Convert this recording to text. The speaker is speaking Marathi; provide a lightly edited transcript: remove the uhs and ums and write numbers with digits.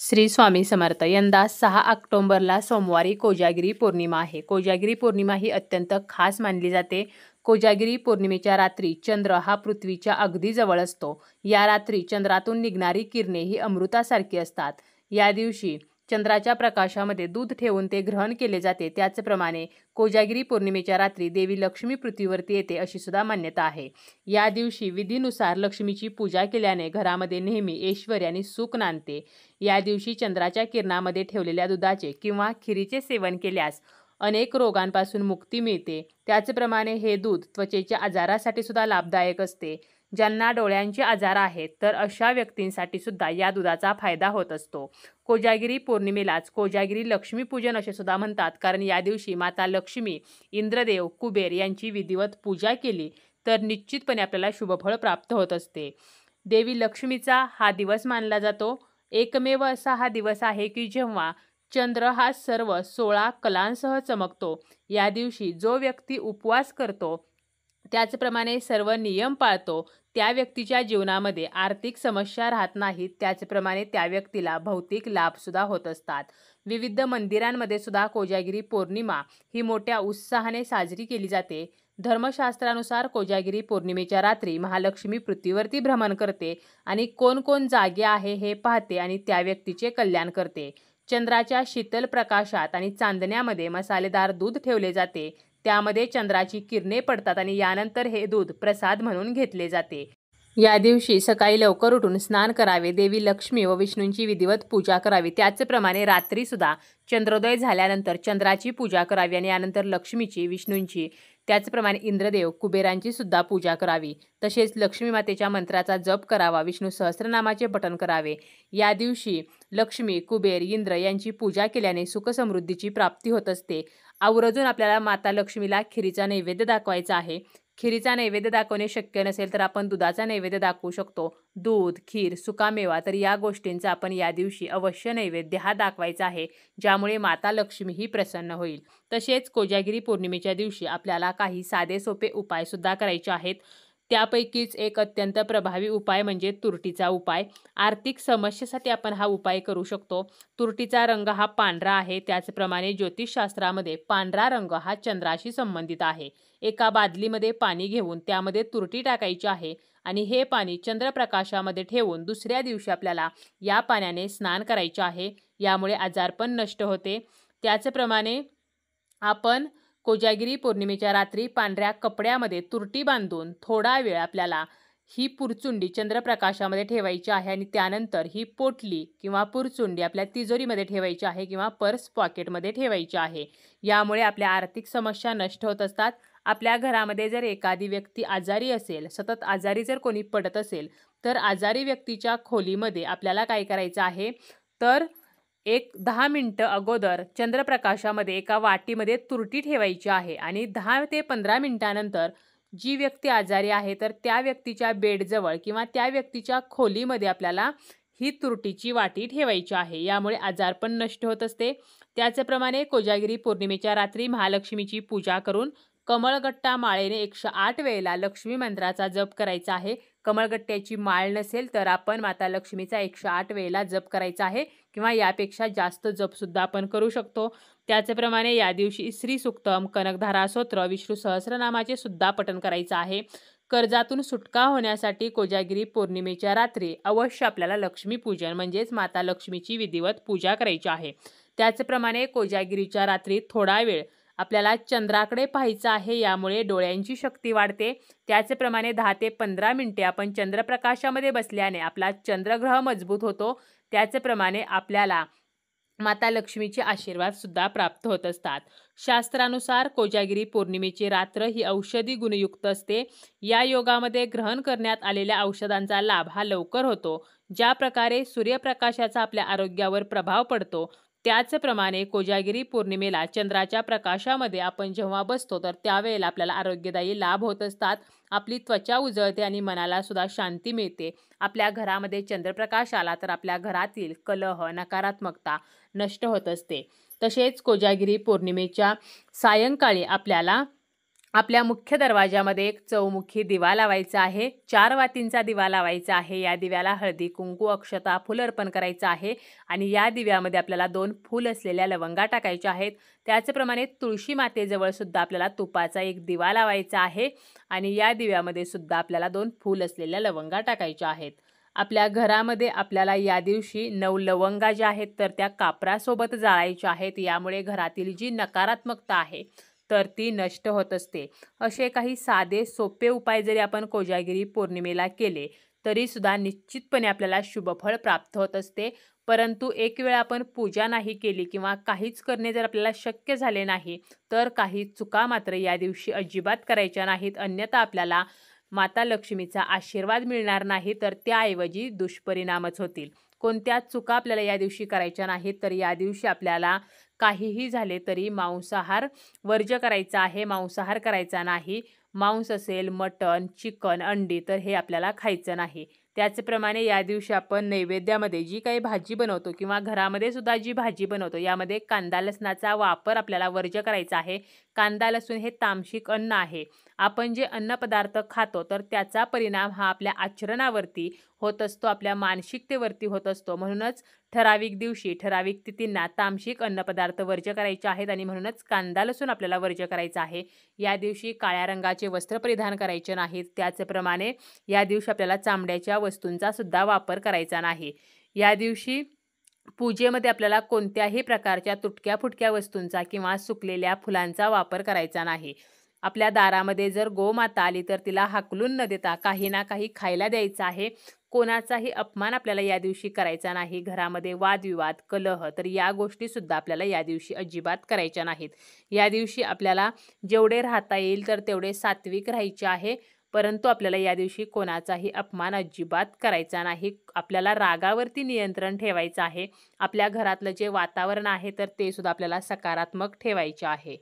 श्री स्वामी समर्थ. यंदा 6 ऑक्टोबरला सोमवारी कोजागिरी पौर्णिमा आहे. कोजागिरी पौर्णिमा ही अत्यंत खास मानली जाते. कोजागिरी पौर्णिमेच्या रात्री चंद्र हा पृथ्वीच्या अगदी जवळ असतो. या रात्री चंद्रातून निघणारी किरणे ही अमृतासारखी असतात. या दिवशी चंद्राच्या प्रकाशामध्ये दूध ठेवून ते ग्रहण केले जाते. त्याचप्रमाणे कोजागिरी पौर्णिमेच्या रात्री देवी लक्ष्मी पृथ्वीवरती येते अशी सुद्धा मान्यता आहे. या दिवशी विधीनुसार लक्ष्मीची पूजा केल्याने घरामध्ये नेहमी ऐश्वर्य आणि सुख नांदते. या दिवशी चंद्राच्या किरणामध्ये ठेवलेल्या दुधाचे किंवा खिरीचे सेवन केल्यास अनेक रोगांपासून मुक्ती मिळते. त्याचप्रमाणे हे दूध त्वचेच्या आजारासाठी सुद्धा लाभदायक असते. ज्यांना डोळ्यांचे आजार आहेत तर अशा व्यक्तींसाठी सुद्धा या दुधाचा फायदा होत असतो. कोजागिरी पौर्णिमेलाच कोजागिरी लक्ष्मीपूजन असे सुद्धा म्हणतात, कारण या दिवशी माता लक्ष्मी, इंद्रदेव, कुबेर यांची विधिवत पूजा केली तर निश्चितपणे आपल्याला शुभफळ प्राप्त होत असते. देवी लक्ष्मीचा हा दिवस मानला जातो. एकमेव असा हा दिवस आहे की जेव्हा चंद्र हा सर्व 16 कलांसह चमकतो. या दिवशी जो व्यक्ती उपवास करतो, त्याचप्रमाणे सर्व नियम पाळतो, त्या व्यक्तीच्या जीवनामध्ये आर्थिक समस्या राहत नाहीत. त्याचप्रमाणे त्या व्यक्तीला भौतिक लाभसुद्धा होत असतात. विविध मंदिरांमध्ये सुद्धा कोजागिरी पौर्णिमा ही मोठ्या उत्साहाने साजरी केली जाते. धर्मशास्त्रानुसार कोजागिरी पौर्णिमेच्या रात्री महालक्ष्मी पृथ्वीवरती भ्रमण करते आणि कोण जागे आहे हे पाहते आणि त्या व्यक्तीचे कल्याण करते. चंद्राच्या शीतल प्रकाशात आणि चांदण्यामध्ये मसालेदार दूध ठेवले जाते. त्यामध्ये चंद्राची किरणे पडतात आणि यानंतर हे दूध प्रसाद म्हणून घेतले जाते. या दिवशी सकाळी लवकर उठून स्नान करावे, देवी लक्ष्मी व विष्णूंची विधिवत पूजा करावी. त्याचप्रमाणे रात्री सुद्धा चंद्रोदय झाल्यानंतर चंद्राची पूजा करावी आणि यानंतर लक्ष्मीची, विष्णूंची, त्याचप्रमाणे इंद्रदेव, कुबेरांची सुद्धा पूजा करावी. तसेच लक्ष्मी मातेच्या मंत्राचा जप करावा, विष्णू सहस्रनामाचे पठण करावे. या दिवशी लक्ष्मी, कुबेर, इंद्र यांची पूजा केल्याने सुखसमृद्धीची प्राप्ती होत असते. आवर्जून आपल्याला माता लक्ष्मीला खिरीचा नैवेद्य दाखवायचा आहे. खिरीचा नैवेद्य दाखवणे शक्य नसेल तर आपण दुधाचा नैवेद्य दाखवू शकतो. दूध, खीर, सुकामेवा, तर या गोष्टींचा आपण या दिवशी अवश्य नैवेद्य हा दाखवायचा आहे, ज्यामुळे माता लक्ष्मी ही प्रसन्न होईल. तसेच कोजागिरी पौर्णिमेच्या दिवशी आपल्याला काही साधे सोपे उपाय सुद्धा करायचे आहेत. त्यापैकीच एक अत्यंत प्रभावी उपाय म्हणजे तुरटीचा उपाय. आर्थिक समस्येसाठी आपण हा उपाय करू शकतो. तुरटीचा रंग हा पांढरा आहे. त्याचप्रमाणे ज्योतिषशास्त्रामध्ये पांढरा रंग हा चंद्राशी संबंधित आहे. एका बादलीमध्ये पाणी घेऊन त्यामध्ये तुरटी टाकायची आहे आणि हे पाणी चंद्रप्रकाशामध्ये ठेवून दुसऱ्या दिवशी आपल्याला या पाण्याने स्नान करायचे आहे. यामुळे आजारपण नष्ट होते. त्याचप्रमाणे आपण कोजागिरी पौर्णिमेच्या रात्री पांढऱ्या कपड्यामध्ये तुरटी बांधून थोडा वेळ आपल्याला ही पुरचुंडी चंद्रप्रकाशामध्ये ठेवायची आहे आणि त्यानंतर ही पोटली किंवा पुरचुंडी आपल्या तिजोरीमध्ये ठेवायची आहे किंवा पर्स पॉकेटमध्ये ठेवायची आहे. यामुळे आपल्या आर्थिक समस्या नष्ट होत असतात. आपल्या घरामध्ये जर एखादी व्यक्ती आजारी असेल, सतत आजारी जर कोणी पडत असेल, तर आजारी व्यक्तीच्या खोलीमध्ये आपल्याला काय करायचं आहे, तर 10 मिनिटं अगोदर चंद्रप्रकाशामध्ये एका वाटीमध्ये तुरटी ठेवायची आहे आणि 10 ते 15 मिनिटानंतर जी व्यक्ती आजारी आहे तर त्या व्यक्तीच्या बेडजवळ किंवा त्या व्यक्तीच्या खोलीमध्ये आपल्याला ही तुरटीची वाटी ठेवायची आहे. यामुळे आजारपण नष्ट होत असते. त्याचप्रमाणे कोजागिरी पौर्णिमेच्या रात्री महालक्ष्मीची पूजा करून कमळगट्टा माळेने 108 वेळेला लक्ष्मी मंत्राचा जप करायचा आहे. कमळगट्ट्याची माळ नसेल तर आपण माता लक्ष्मीचा 108 वेळेला जप करायचा आहे किंवा यापेक्षा जास्त जपसुद्धा आपण करू शकतो. त्याचप्रमाणे या दिवशी श्री सुक्तम, कनकधारा स्तोत्र, विष्णू सहस्रनामाचे सुद्धा पठण करायचं आहे. कर्जातून सुटका होण्यासाठी कोजागिरी पौर्णिमेच्या रात्री अवश्य आपल्याला लक्ष्मीपूजन म्हणजेच माता लक्ष्मीची विधिवत पूजा करायची आहे. त्याचप्रमाणे कोजागिरीच्या रात्री थोडा वेळ आपल्याला चंद्राकडे पाहायचं आहे. यामुळे डोळ्यांची शक्ती वाढते. त्याचप्रमाणे 10 ते 15 मिनिटे आपण चंद्रप्रकाशामध्ये बसल्याने आपला चंद्रग्रह मजबूत होतो. त्याचप्रमाणे आपल्याला माता लक्ष्मीचे आशीर्वाद सुद्धा प्राप्त होत असतात. शास्त्रानुसार कोजागिरी पौर्णिमेची रात्र ही औषधी गुणयुक्त असते. या योगामध्ये ग्रहण करण्यात आलेल्या औषधांचा लाभ हा लवकर होतो. ज्या प्रकारे सूर्यप्रकाशाचा आपल्या आरोग्यावर प्रभाव पडतो, त्याचप्रमाणे कोजागिरी पौर्णिमेला चंद्राच्या प्रकाशामध्ये आपण जेव्हा बसतो तर त्यावेळेला आपल्याला आरोग्यदायी लाभ होत असतात. आपली त्वचा उजळते आणि मनाला सुद्धा शांती मिळते. आपल्या घरामध्ये चंद्रप्रकाश आला तर आपल्या घरातील कलह, नकारात्मकता नष्ट होत असते. तसेच कोजागिरी पौर्णिमेच्या सायंकाळी आपल्याला आपल्या मुख्य दरवाजामध्ये एक चौमुखी दिवा लावायचा आहे. 4 वातींचा दिवा लावायचा आहे. या दिव्याला हळदी, कुंकू, अक्षता, फूल अर्पण करायचं आहे आणि या दिव्यामध्ये आपल्याला 2 फूल असलेल्या लवंगा टाकायच्या आहेत. त्याचप्रमाणे तुळशी मातेजवळ सुद्धा आपल्याला तुपाचा एक दिवा लावायचा आहे आणि या दिव्यामध्ये सुद्धा आपल्याला 2 फूल असलेल्या लवंगा टाकायच्या आहेत. आपल्या घरामध्ये आपल्याला या दिवशी 9 लवंगा ज्या आहेत तर त्या कापरासोबत जाळायच्या आहेत. यामुळे घरातील जी नकारात्मकता आहे तर ती नष्ट होत असते. असे काही साधे सोपे उपाय जरी आपण कोजागिरी पौर्णिमेला केले तरीसुद्धा निश्चितपणे आपल्याला शुभफळ प्राप्त होत असते. परंतु एक वेळ आपण पूजा नाही केली किंवा काहीच करणे जर आपल्याला शक्य झाले नाही तर काही चुका मात्र या दिवशी अजिबात करायच्या नाहीत. अन्यथा आपल्याला माता लक्ष्मीचा आशीर्वाद मिळणार नाही तर त्याऐवजी दुष्परिणामच होतील. कोणत्या चुका आपल्याला या दिवशी करायच्या नाहीत तर या दिवशी आपल्याला काहीही झाले तरी मांसाहार वर्ज्य करायचा आहे. मांसाहार करायचा नाही. मांस असेल, मटण, चिकन, अंडी तर हे आपल्याला खायचं नाही. त्याचप्रमाणे या दिवशी आपण नैवेद्यामध्ये जी काही भाजी बनवतो किंवा घरामध्ये सुद्धा जी भाजी बनवतो यामध्ये कांदा लसणाचा वापर आपल्याला वर्ज्य करायचा आहे. कांदा लसूण हे तामसिक अन्न आहे. आपण जे अन्नपदार्थ खातो तर त्याचा परिणाम हा आपल्या आचरणावरती होत असतो, आपल्या मानसिकतेवरती होत असतो. म्हणूनच ठराविक दिवशी ठराविक तिथींना तामसिक अन्नपदार्थ वर्ज्य करायचे आहेत आणि म्हणूनच कांदा लसूण आपल्याला वर्ज्य करायचा आहे. या दिवशी काळ्या रंगाचे वस्त्र परिधान करायचे नाहीत. त्याचप्रमाणे या दिवशी आपल्याला चामड्याच्या वस्तूंचा सुद्धा वापर करायचा नाही. या दिवशी पूजेमध्ये आपल्याला कोणत्याही प्रकारच्या तुटक्या फुटक्या वस्तूंचा किंवा सुकलेल्या फुलांचा वापर करायचा नाही. आपल्या दारामध्ये जर गोमाता आली तर तिला हाकलून न देता काही ना काही खायला द्यायचं आहे. कोणाचाही अपमान आपल्याला या दिवशी करायचा नाही. घरामध्ये वादविवाद, कलह तर या गोष्टीसुद्धा आपल्याला या दिवशी अजिबात करायच्या नाहीत. या दिवशी आपल्याला जेवढे राहता येईल तर तेवढे सात्विक राहायचे आहे. परंतु आपल्याला या दिवशी कोणाचाही अपमान अजिबात करायचा नाही. आपल्याला रागावरती नियंत्रण ठेवायचं आहे. आपल्या घरातलं जे वातावरण आहे तर ते सुद्धा आपल्याला सकारात्मक ठेवायचे आहे.